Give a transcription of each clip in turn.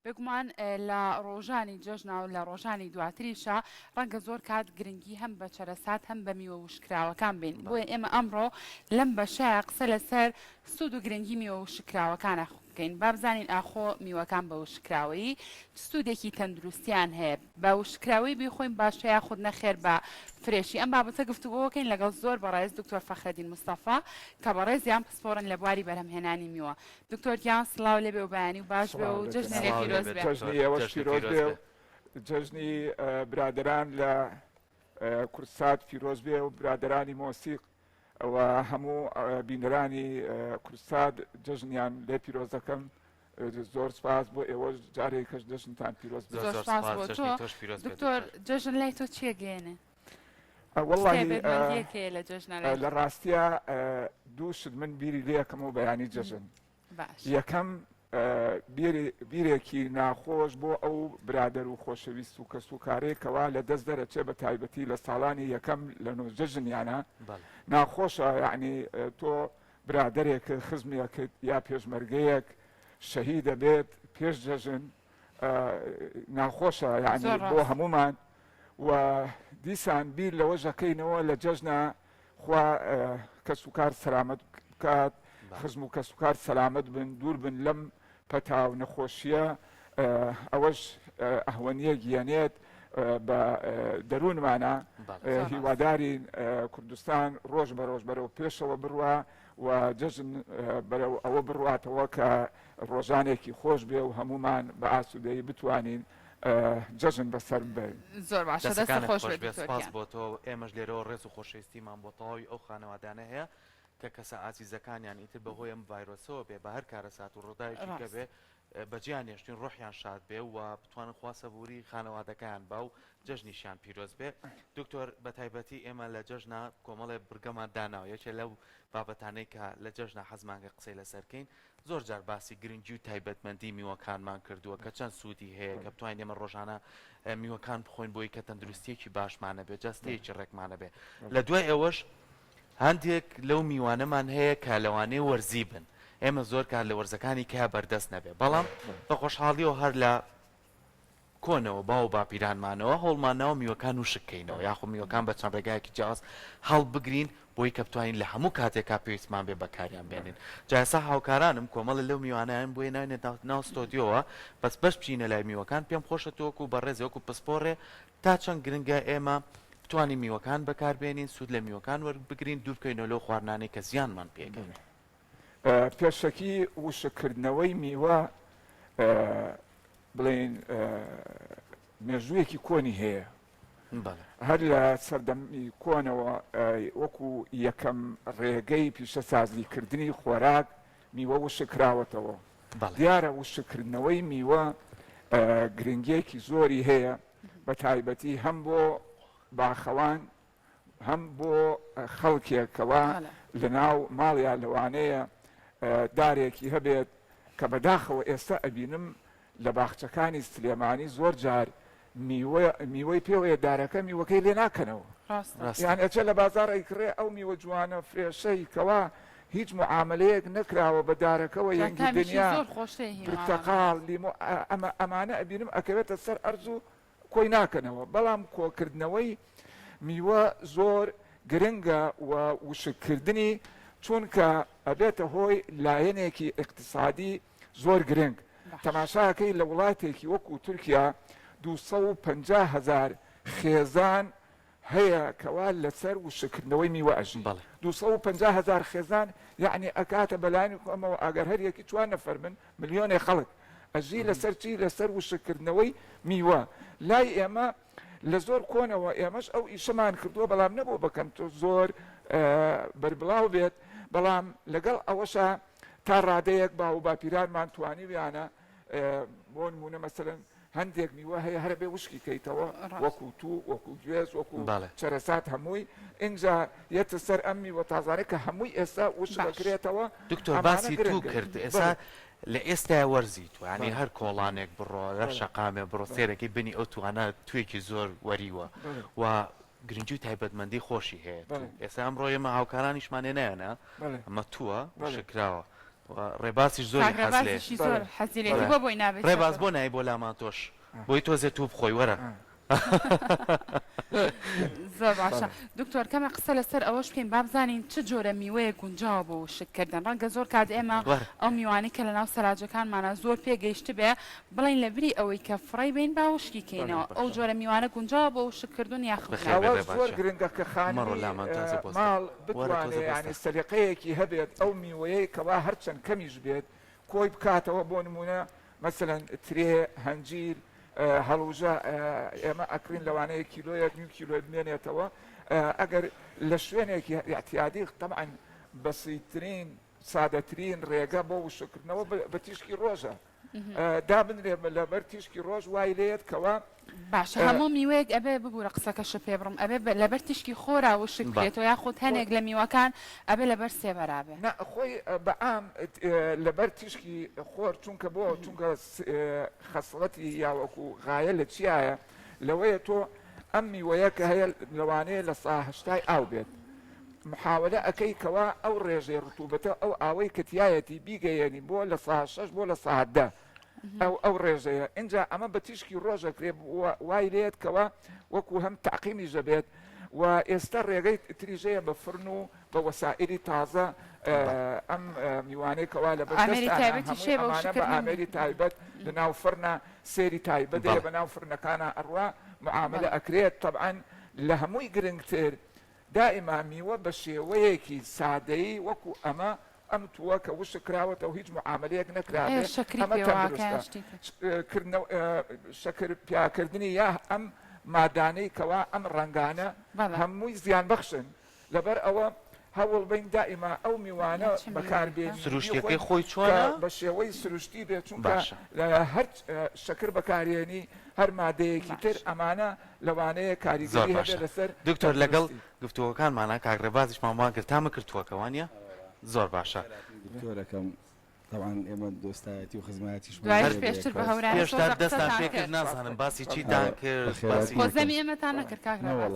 بێگومان لە ڕۆژانی جەژنا و لە ڕۆژانی دواتریشە ڕەنگە زۆر کات گرنگی هەم بە چەرەسات هەم بە میوە وشکراوەکان بین بۆیە ئێمە ئەمڕۆ لەم بەشەیە قسە لەسەر سوود و گرنگی میوە وشکراوەکانە بکەین با بزانین ئاخۆ میوەکان بە وشکراوەی سوودێکی تەندروستیان هەیە بە وشکراوی بیخۆین باشەیە خود نەخێر بە فرێشی ئەم بابەتە گفتوگۆکەین لەگەڵ زۆر بەڕێز دکتۆر فەخرەدین مستەفا کە بەڕێزیان پسپۆرن لە بواری بەرهەمهێنانی میوە دکتۆر سڵاو لێبێ و بەیانی و باش بێ و جژنێکی پیرۆز بێ جژنی ئێوەش پیرۆز بێ و جژنی برادران لە کورسات پیرۆز بێ و برادرانی مۆسیق ئەوە هەموو بینەرانی کورسات جژنیان لێ پیرۆز دەکەم زۆر سپاس بۆ ئێوە جارێکەش جژنتان پیرۆز بێ زۆر سپاس بۆ تۆ دکتۆر جژن لای تۆ چیەگەێنێ لە ڕاستیە دوو شت من بیری لێکەم و بەیانی جژن یەکەم بیرێکی ناخۆش بۆ ئەو برادەر و خۆشەویست و کەس و کارێکەوە لە دەست دەرەچێ بە تایبەتی لە ساڵانی یەکەم لە نۆ جژنیانە ناخۆشە یعنی تۆ برادەرێک خزمێکت یا پێشمەرگەیەک شەهید دەبێت پێش جەژن ناخۆشە یعنی بۆ هەمومان و دیسان بیر لەوە ژەکەینەوە لە جەژنە خوا کەس و کار سەلامەت بکات خزم و کەس و کار سەلامەت بن دوور بن لەم پەتا و نەخۆشیە ئەوەش ئەهوەنیە گیانێت بە دەروونمانە هیواداری کوردستان ڕۆژ بە ڕۆژ بەرەو پێشەوە بڕوە و جەژن بەرەو ئەوە بڕواتەوە کە ڕۆژانێکی خۆش بێ و هەمومان بە ئاسوودەیی بتوانین جەژن بەسەر بێن زۆر باشە دەست خۆش سپاس بۆ تۆ ئێمەش لێرەوە ڕێز و خۆشەویستیمان بۆ تەواوی ئەو خانەوادانە هەیە کە کەسە ئازیزەکانیان ئیتر بەهۆی ئەم ڤایرۆسەوە بێ بە هەر کارەسات و ڕۆداوێکی کە بێ بەجیان هێشتین ڕۆحیان شاد بێ و بتوانن خوا سەبووری خانەوادەکەیان با و جەژنیشیان پیرۆز بێ دکتۆر بە تایبەتی ئێمە لە جەژنا کۆمەڵێ بورگەمان داناوە یەکێ لەو بابەتانەی کە لە جەژنا حەزمانگە قسەی لەسەرکەین زۆر جار باسی گرنگی و تایبەتمەندی میوەکانمان کردووە کە چەند سوودی هەیە کە بتوانین ئێمە ڕۆژانە میوەکان بخۆین بۆی کە تەندروستیەکی باشمانە بێ جەستەیەکی ڕێکمانە بێ لە دوای ئێوەش هەندێک لەو میوانەمان هەیە کە لەوانەیە وەرزی بن ئێمە زۆر کار لە وەرزەکانی کە بەردەست نەبێ بەڵام بە خۆشحاڵیەوە هەر لە کۆنەوە باو باپیرانمانەوە هەوڵمانەوە میوەکان و شکەینەوە یاخۆ میوەکان بە چەند ڕێگایەکی جیاواز هەڵ بگرین بۆی کە بتوانین لە هەموو کاتێکا پێویستمان بێ بەکاریان بێنین جایسا هاوکارانم کۆمەڵە لەو میوانیان بۆیە ناوێنێت ناو ستۆدیۆوە بەس بەش بچینە لای میوەکان پێم خۆشە تۆکو بەڕێزی وەکو پسپۆڕێ تا چەند گرنگە ئێمە بتوانین میوەکان بەکاربێنین سوود لە میوەکان وەربگرین دوور بکەینەوە لەو خواردنانەی کە زیانمان پێگەن پێشەکی وشکردنەوەی میوە بڵێن مێژوویەکی کۆنی هەیە هەر لە سەردەمی کۆنەوە وەکو یەکەم ڕێگەی پیشە سازیکردنی خۆراک میوە وشکراوەتەوە دیارە وشکردنەوەی میوە گرنگیەکی زۆری هەیە بە تایبەتی هەم بۆ باخەوان هەم بۆ خەڵکێکەوە لە ناو ماڵیان لەوانەیە دارێکی هەبێت کە بەداخەوە ئێستا ئەبینم لە باخچەکانی سلێمانی زۆر جار میوەی پێوەیە دارەکە میوەکەی لێ ناکەنەوە یان ئەچە لە بازار ئەیکڕێ ئەو میوە جوانە فرێشەی کەوا هیچ معاملەیەک نەکراوە بە دارەکەەوە یەنگی دنیا پرتەقاڵ لیمۆ ئەمانە ئەبینم ئەکەوێتە سەر ئەرز و کۆی ناکەنەوە بەڵام کۆکردنەوەی میوە زۆر گرنگە و وشکردنی چونکە ئەبێتە هۆی لایەنێکی اقتصادی زۆر گرنگ تەماشاکەی لە وڵاتێکی وەکو تورکیا 250,000 خێزان هەیە کەوا لەسەر وشکردنەوەی میوە ئەژین 250,000 خێزان یعنی ئەکاتە بەلایانی ئەمەوە ئەگەر هەر یەکی 4 نەفەر من ملیۆنێ خەڵک ئەژی لەسەر چی لەسەر وشکردنەوەی میوە لای ئێمە لە زۆر کۆنەوە ئێمەش ئەو ئیشەمان کردووە بەڵام نەبوو بکەم تۆ زۆر بەربڵاو بێت بەڵام لەگەڵ ئەوەشە تا ڕادەیەک باو باپیرانمان توانیویانە بۆ نمونە مەسەرەن هەندێک میوە هەیە هەر بێ وشکی کەیتەوە وەکو تو وەکو گوێز وەکو چەرەسات هەمووی اینجا یەتە سەر ئەم میوە تازانە کە هەمووی ئێستا وش دەکرێتەوە دکتۆر باسی تو کرد ئێستا لە ئێستا وەرزی توانی هەر کۆڵانێک بڕۆ لە شەقامێ بڕۆ سێرەکەی بنی ئەو توانە توێکی زۆر وەریوە و گرنگی و تایبەتمەندی خۆشی هەیە ئێستا ئەمڕۆ ئێمە هاوکارانیشمانێ نایەنە ئەمە تووە شکراوە ڕێباسیش زۆری حەز لێ زۆر حەزی لێ بۆ بۆی نابێت ڕێباز بۆ نایی بۆ لامان تۆش بۆی تۆزێت تو بخۆی وەرە زۆر باشە دکتۆر کەمە قسە لەسەر ئەوەش بکەین با بزانین چ جۆرە میوەیە گونجاوە بۆ وشکردن ڕەنگە زۆر کات ئێمە ئەو میوانی کە لە ناو سەلاجەکانمانە زۆر پێگەیشت بێ بڵین لە بری ئەوەی کە فڕی بین با وشکی کەینەوە ئەو جۆرە میوانە گونجاوە بۆ وشکردن یاخەوە زۆر گرنگە کە خانی ماڵ بتوانێت ینی سەلیقەیەکی هەبێت ئەو میوەیە کەوا هەرچەند کەمیش بێت کۆی بکاتەوە بۆ نمونە مەسەلەن ترێ هەنجیر هەڵوژە ئێمە ئەکرین لەوانەیە کیلۆیەک نیم کیلۆ بمێنێتەوە ئەگەر لە شوێنێکی احتیادی طبعاً بەسیترین سادەترین ڕێگە بۆ وشکردنەوە بە تیشکی ڕۆژە دابنرێ لەبەر تیشکی ڕۆژ وای لێت کەوە باشە هەموو میوەیەک ئەبێ ببوورە قسەکەش پێ بڕم ئەبێ لەبەر تیشکی خۆرا وشک بێتەوە یاخود هەنێک لە میوەکان ئەبێ لەبەر سێبەرا بێ خۆی بەعام لەبەر تیشکی خۆر چونکە بۆ چونکە خەسڵەتی یاوەکو غایە لە چیایە لەوەیە تۆ ئەم میوەیە کە هەیە لەوانەیە لە ساهشتای ئاو بێت محاولە ئەەکەی کەوا ئەو ڕێژەی ڕتوبەتە ئەو ئاوەی کەتیایەتی بیگەیەنی بۆ لە ساهشش بۆ لە ساعتدە ئەو ڕێژەیە اینجا ئەمە بە تیشکی ڕۆژەکرێ وای لێت کەوە وەکو هەم تاقیمی ژەبێت و ئێستا ڕێگەی تریژەیە بە فرن و بە وەسائلی تازە ئەم میوانەی کەوا لە بە ئامێری تایبەت لە ناو فرنە سێری تایبەت بە ناو فرنەکانە ئەڕوا معاملە ئەکرێت طبعاً لە هەمووی گرنگتر دائما میوە بە شێوەیەکی سادەیی وەکو ئەمە ئەم تووە کە وشک کراوەتەوە هیچ معاملەیەک نەکرابێت شەکر پیاکردنی یا ئەم مادانەی کەوا ئەم ڕنگانە هەمووی زیان بەخشن لەبەر ئەوە هەوڵ بین دائما ئەو میوانە بەکاربێن سروشتەکەی خۆی چۆنە بە شێوەی سروشتی بێت چونکە هەر شەکر بەکارێنی هەر مادەیەکی تر ئەمانە لەوانەیە کاریگەری هەبێ لەسەر دکتۆر لەگەڵ گفتووەکانمانە کاکڕێبازیش مامان کرد تامە کردووەکەوانە زۆر باشە دکتۆرەکەم طبعا ئێمە دۆستایەتی و خزمەتیش پێشتر بە هەوران پێشتر دەستان پێ کرد نازانم باسی چیتان کرد خۆزەمی ئێمەتان نەکرد کاکڕێباز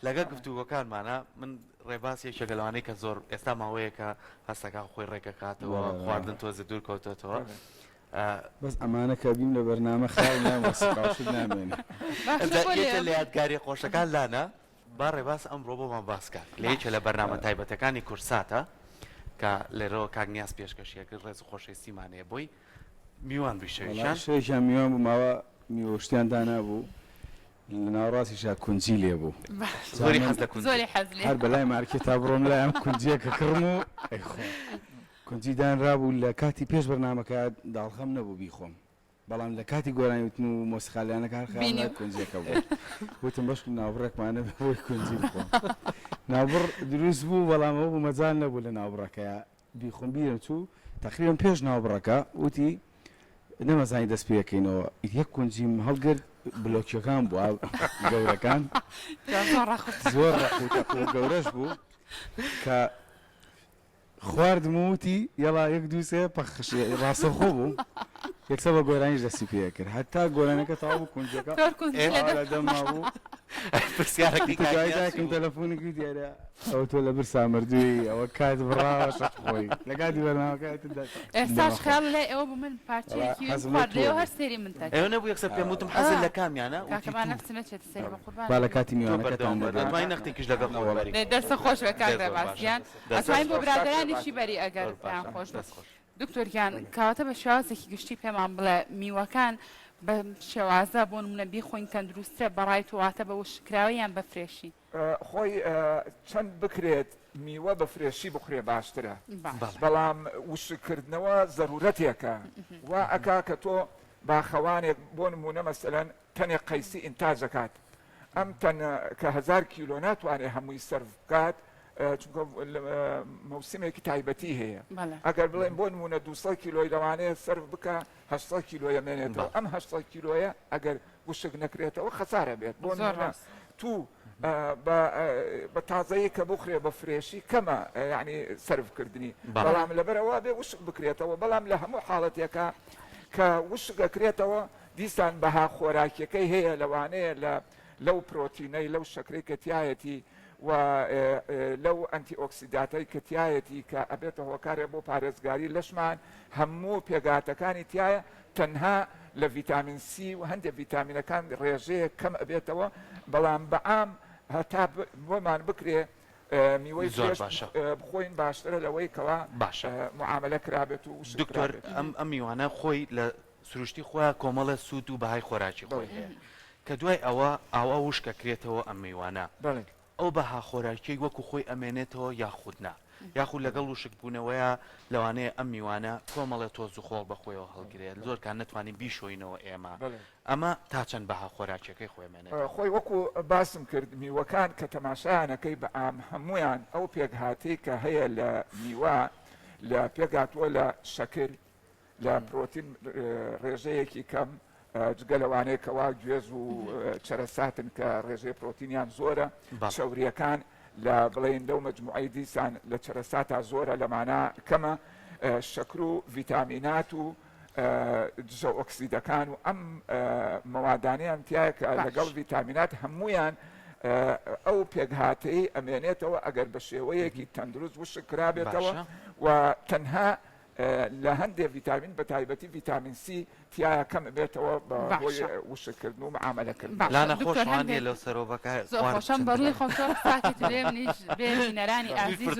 لەگەڵ گفتووەکانمانە من ڕێباسی شەگەلوانەی کە زۆر ئێستا ماوەیە کە هەستەکە خۆی ڕێگەکاتەوە خواردن تۆزە دوور کەوتێتەوە بەس ئەمانە کە بیم لە بەرنامە خاڵ نامەسیقاشت نامێنێ لە یادگاری خۆشەکان لانە با ڕێباس ئەمڕۆ بۆمان باسکە لە یەکێ لە بەرنامە تایبەتەکانی کورساتە کە لێرەوە کاگنیاز پێشکەشیەکە ڕێز و خۆشەویستیمانەیە بۆی میوان شێژیان میوان بوو ماوە میوەشتیان دانابوو لە ناوڕاستیشا کونجی لێ بوو هەر بەلای مارکێت تا بڕۆم لای ئەم کونجیەکە کڕم و کونجی دانرابوو لە کاتی پێش بەرنامەکە داڵخەم نەبوو بیخۆم بەڵام لە کاتی گۆرانی وتن و مۆسیقالیانەکە هەر خیال کونجیەکە بوو وتم بەش ناوبڕێکمانە بۆی کونجی بخۆم ناوبڕ دروست بوو بەڵام ئەو مەجال نەبوو لە ناوبڕەکەیە بیخۆم بیرم چوو تقریبا پێش ناوبڕەکە وتی نەمەزانی دەست پێەکەینەوە یەک کونجیم هەڵگرت بلۆکیەکان بوو گەورەکان زۆر ڕەخوتە گەورەش بوو کە خواردم وتی یەڵا یەک دووسێ ڕاستەخۆ بوو یەکسە بە گۆرانیش دەستی پێ کرد هەتا گۆرانەکە تاوا بوو کونجەکە دەما بوو پرسیارەکەم تەلەفۆنێکی دیارە ئەو تۆ لە برسا مردووی ئەوە کات بڕاوە شەق خۆی لە کاتی بەرنامەکە ئێستاش خیال لای ئەوە بوو من پارچەیەکی خواردەوە هەر سێری من تەک ئەوە نەبوو یەکسەر پێم وتم حەزت لە کامیانە کاکەمان نەفسمە چێتە سەری بە قوربان با لە کاتی میوانەکەتان دوای نەختێکیش لەگەڵ خۆبەری دەرسە خۆش بە کاکڕێباسیان ئەتوانین بۆ برادرانیشی بەری ئەگەر پێیان خۆش دکتۆریان کەواتە بە شێوازێکی گشتی پێمان بڵێ میوەکان بە شێوازە بۆ نمونە بیخۆین تەندروستە بەڕای تواتە بە وشکراویان بە فرێشی خۆی چەند بکرێت میوە بە فرێشی بخورێ باشترە بەڵام وشکردنەوە ضرورەتێکە وا ئەکا کە تۆ باخەوانێک بۆ نمونە مەسەلەن تەنێک قەیسی ئینتاج دەکات ئەم تەن کە 1000 کیلۆ ناتوانێت هەمووی سەرف بکات چونکە مەوسمێکی تایبەتی هەیە ئەگەر بڵێن بۆ نمونە 200 کیلۆی لەوانەیە سەرف بکە 800 کیلۆیە مێنێتەوە ئەم 800 کیلۆیە ئەگەر وشک نەکرێتەوە خەسارە بێت بۆ نمونە تو بە تازەیە کە بخرێ بە فرێشی کەمە یعنی سەرفکردنی بەڵام لەبەرەوە بێ وشک بکرێتەوە بەڵام لە هەموو حاڵەتێکە کە وشک ئەکرێتەوە دیسان بەها خۆراکیەکەی هەیە لەوانەیە لەو پرۆتینەی لەو شەکرەی کە تایەتی و لەو ئەنتی ئۆکسیداتەی کە تایەتی کە ئەبێتە هۆکارێ بۆ پارێزگاری لەشمان هەموو پێگاتەکانی تایە تەنها لە ڤیتامین سی و هەندێک ڤیتامینەکان ڕێژەیە کەم ئەبێتەوە بەڵام بەعام هەتا بۆمان بکرێ میوەی بخۆین باشترە لەوەی کەوا معاملە کرابێت و دکتۆر ئەم میوانە خۆی لە سروشتی خۆیان کۆمەڵە سوود و بەهای خۆراکی خۆی هەیە کە دوای ئەوە ئاوا وشکەکرێتەوە ئەم میوانە ئەو بەها خۆراکی وەکو خۆی ئەمێنێتەوە یاخودنا یاخود لەگەڵ وشک بوونەوەیە لەوانەیە ئەم میوانە کۆمەڵێ تۆز و خۆڵ بەخۆیەوە هەڵگرێت زۆر کار نەتوانین بیشۆینەوە ئێمە ئەمە تا چەند بەها خۆراکیەکەی خۆێمێنێت خۆی وەکو باسم کرد میوەکان کە تەماشایانەکەی بە ئام هەمویان ئەو پێکهاتەی کە هەیە لە میوە لە پێکاتوە لە شەکر لە پرۆتین ڕێژەیەکی کەم جگە لەوانەیە کەوا گوێز و چەرەساتن کە ڕێژەی پرۆتینیان زۆرە شەوریەکان لە بڵێن لەو مەجموعەی دیسان لە چەرەساتا زۆرە لەمانە کەمە شەکر و ڤیتامینات و دژە ئۆکسیدەکان و ئەم مەوادانیان تایە کە لەگەڵ ڤیتامینات هەمویان ئەو پێکهاتەی ئەمێنێتەوە ئەگەر بە شێوەیەکی تەندروست وشک کرابێتەوە و تەنها لە هەندێک ڤیتامین بە تایبەتی ڤیتامین سی تایە کەم بێتەوە بە وشکردن و معاملەکردن لا نەخۆشوانێ لەو سەرۆڤەکە خۆشم بەڕووی خۆمینەرانی ئازیز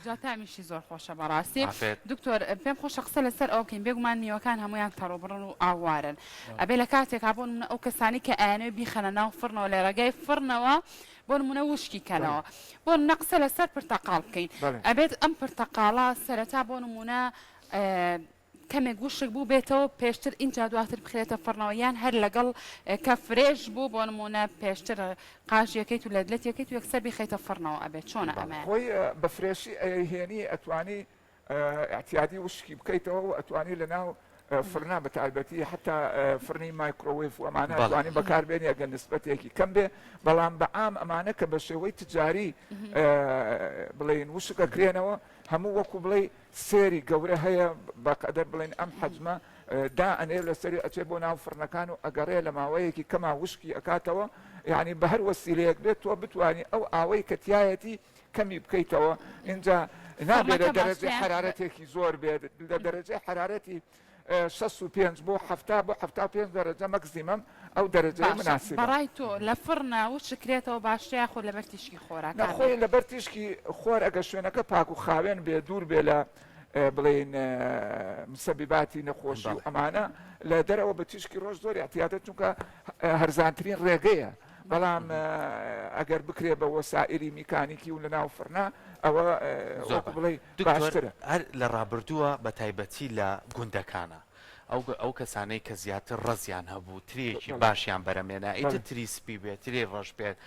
جاتامیشی زۆر خۆشە بەڕاستی دکتۆر پێم خۆشە قسە لەسەر ئەوکەین بێگومان میوەکان هەمویان تەڕۆبڕن و ئاوارن ئەبێ لە کاتێک بۆن ئەو کەسانی کە ئاێنێ بیخەنە ناو فڕنەوە لە ڕێگای فڕنەوە بۆ نمونە وشکی کەنەوە بۆ نەقسە لەسەر پرتەقاڵ بکەین ئەبێت ئەم پرتەقاڵە سەرەتا بۆ نمونە کەمێک وشک بوو بێتەوە پێشتر اینجا دواتر بخرێتە فڕنەوە یان هەر لەگەڵ کە فرێژ بوو بۆ نمونە پێشتر قاژیەکەیت و لەدلەتەکەیت و یەکسەر بخەیتە فڕنەوە ئەبێت چۆنە ئەمە خۆی بە فرێشی ئەهێنی ئەتوانی احتیادی وشکی بکەیتەوە و ئەتوانی لەناو فرنا بە تایبەتی حتا فرنی مایکرۆویف و ئەمانە ئەتوانین بەکاربێنی ئەگەر نسبەتێکی کەم بێ بەڵام بەعام ئەمانە کە بە شێوەی تجاری بڵێن وشکەکرێنەوە هەموو وەکو بڵێ سێری گەورە هەیە بەقەدەر بڵێن ئەم حەجمە دا ئەنێ لەسەری ئەچێ بۆ ناو فرنەکان و ئەگەڕێ لە ماوەیەکی کەما وشکی ئەکاتەوە یعنی بە هەر وەسیلەیەک بێت تۆ بتوانانی ئەو ئاوەی کە تایەتی کەمی بکەیتەوە اینجا نابێت لە دەرەجەی حرارەتێکی زۆر بێت لە دەرەجەی حرارەتی 65 بۆ 75 دەرەجە مەکسیمەم ئەو دەرەجەی مناسب بەڕای تۆ لە فڕنا وشکرێتەوە باشتریا خۆ لەبەر تیشکی خۆراک نەخۆی لەبەر تیشکی خۆر ئەگە شوێنەکە پاک و خاوێن بێ دوور بێ لە بڵێن مسەبیباتی نەخۆشی و ئەمانە لە دەرەوە بە تیشکی ڕۆژ زۆر احتیاطە چونکە هەرزانترین ڕێگەیە بەڵام ئەگەر بکرێ بە وەسائلی میکانیکی و لە ناو فرنا ئەوە بڵێ باشترە هەر لە ڕابردووە بە تایبەتی لە گوندەکانە ئەو کەسانەی کە زیاتر ڕزیان هەبوو ترێکی باشیان بەرەمێنە ئیتر تریسپی بێت ترێ ڕەش بێت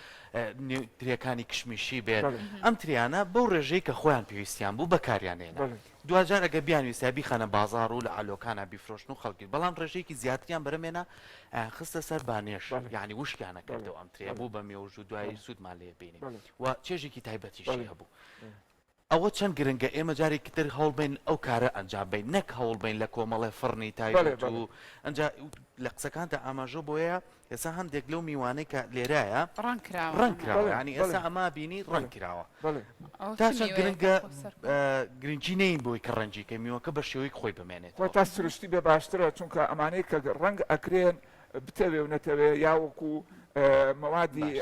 ترێکانی کشمیشی بێت ئەم تریانە بەو ڕێژەی کە خۆیان پێویستیان بوو بەکاریانێنە دوجار ئەگە بیانویستە بیخەنە بازار و لە ئالۆکانە بیفرۆشن و خەڵکی بەڵام ڕێژەیەکی زیاتریان بەرەمێنە خستە سەر بانێش یعنی وشکیانە کردەوە ئەم ترێ بوو بە مێوژ و دوایی سوودمان لێ بینی و چێژێکی تایبەتیشی هەبوو ئەوە چەند گرنگە ئێمە جارێکی تر هەوڵبین ئەو کارە ئەنجام بین نەک هەوڵبین لە کۆمەڵێ فڕنی تایبەت و ئەنجا لە قسەکانتە ئاماژە بۆیە ئێستا هەندێک لەو میوانەی کە لێرایە ڕەنکراوە ینی ئێستا ئەما بینی ڕەنکراوە تا چەند گرنگە گرنگی نین بۆی کە ڕەنجی کە میوەکە بە شێوەی خۆی بمێنێت تا سروشتی بێ باشترە چونکە ئەمانەی کە ڕەنگ ئەکرێن بتەوێ و نەتەوێ یاوەکو موادی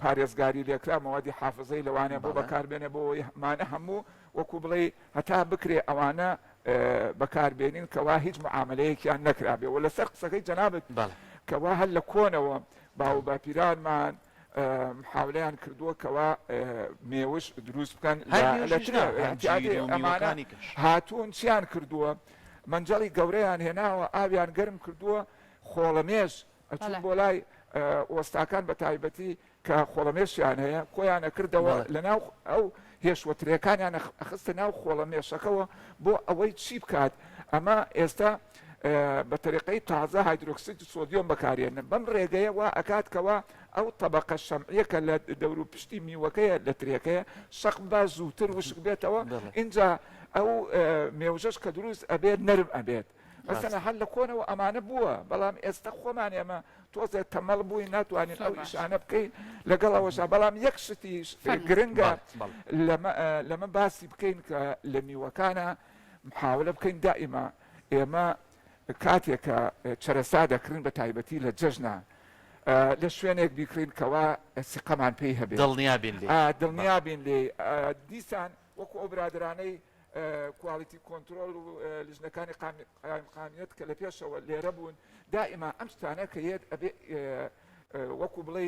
پارێزگاری لێکرا موادی حافظەی لەوانێ بۆ بەکاربێنێ بۆ مانە هەموو وەکو بڵێ هەتا بکرێ ئەوانە بەکاربێنین کەوا هیچ معاملەیەکیان نەکرابێ و لەسەر قسەکەی جەنابەت کەوا هەر لە کۆنەوە باو باپیرانمان محاولەیان کردووە کەوا مێوش دروست بکەن ئەمانە هاتوون چیان کردووە منجەڵی گەورەیان هێناوە ئاویان گەرم کردووە خۆڵەمێش ئەچون بۆ لای وەستاکان بە تایبەتی کە خۆڵەمێشیان هەیە کۆیان نەکردەوە لە ناو ئەو هێشوەترەکانیان ئەخستە ناو خۆڵەمێشەکەەوە بۆ ئەوەی چی بکات ئەمە ئێستا بە تەریقەی تازە هایدرۆکسید سۆدیۆم بەکارێنن بەم ڕێگەیە وا ئەکاتکەوە ئەو تەبەقە شەمعیەکە لە دەور و پشتی میوەکەیە لە ترێکەیە شەق با زووتر وشک بێتەوە اینجا ئەو مێوژەش کە دروست ئەبێت نەرم ئەبێت مەسەلەن هەر لە کۆنەوە ئەمانە بووە بەڵام ئێستا خۆمان ئێمە تۆزێت تەمەڵ بووی ناتوانین ئەو ئیشانە بکەین لەگەڵەوەشە بەڵام یەک شتی گرنگە لەمە باسی بکەین کە لە میوەکانە محاولە بکەین دائیما ئێمە کاتێکە چەرەسا دەکردن بە تایبەتی لە جەژنە لە شوێنێک بیکڕین کەوا سقەمان پێی هەبێت دڵنیابین لێ دیسان وەکو ئەو برادرانەی کوالیتی کۆنتترۆل و لژنەکانی قانونیت کە لە پێشەوە لێرە بوون دائیما ئەم شتانە کە یەت وەکو بڵێ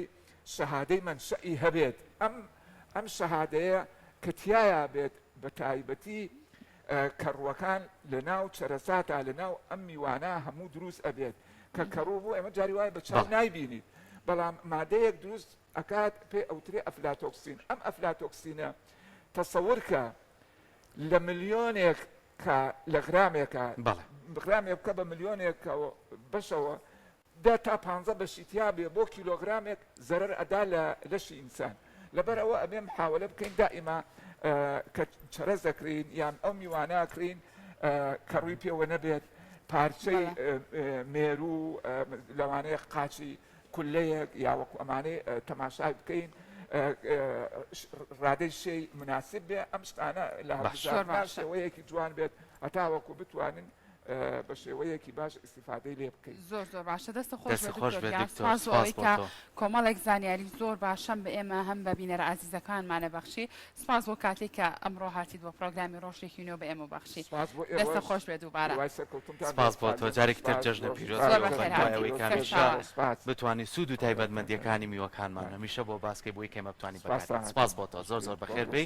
شەهادەی منشەئی هەبێت ئەم شەهادەیە کە تایە بێت بە تایبەتی کەڕوەکان لە ناو چەرەساتە لە ناو ئەم میوانە هەموو دروست ئەبێت کە کەڕوو بوو ئێمە جاری وایە بە چاو نایبینیت بەڵام مادەیەک دروست ئەکات پێ ئەوترێ ئەفلاتۆکسین ئەم ئەفلاتۆکسینە تەسەور لە ملیۆنێک کە لە غرامێکە غرامێک بکە بە ملیۆنێک بەشەوە 10 تا 15 بەشیتیا بێ بۆ کیلۆگرامێک زەرەر ئەدا لە لەشی ئینسان لەبەرەوە ئەبێ محاولە بکەین دائیما کە چەرەز دەکرین یان ئەو میوانەکرین کە ڕووی پێوە نەبێت پارچەی مێرو لەوانەیە قاچی کولەیەک یا وەکو ئەمانەی تەماشای بکەین ڕادەی شەی مناسب بێ ئەم شتانە لە شێوەیەکی جوان بێت هەتا وەکو بتوانن بە شێوەیەکی باش استیفادەی لێ بکەیت زۆر زۆر باشە دەستە خۆش بێت کە کۆمەڵێک زانیاری زۆر باشەم بە ئێمە هەم بە بینەرە عزیزەکانمانە بەخشی سپاس بۆ کاتێک کە ئەمڕۆ هاتیت بۆ پرۆگرامی ڕۆژێکی نوێ بە ئێمە بەخشی دەستە خۆش بێت دووبارە سپاس بۆ تۆ جارێکی تر جەژنە پیرۆزەوەی کامیشە بتوانانی سوود و تایبەتمەندیەکانی میوەکانمان هەمیشە بۆ باسکەی بۆی کەمە بتوانانی بەکار سپاس بۆ تۆ زۆر زۆر بەخێر بێی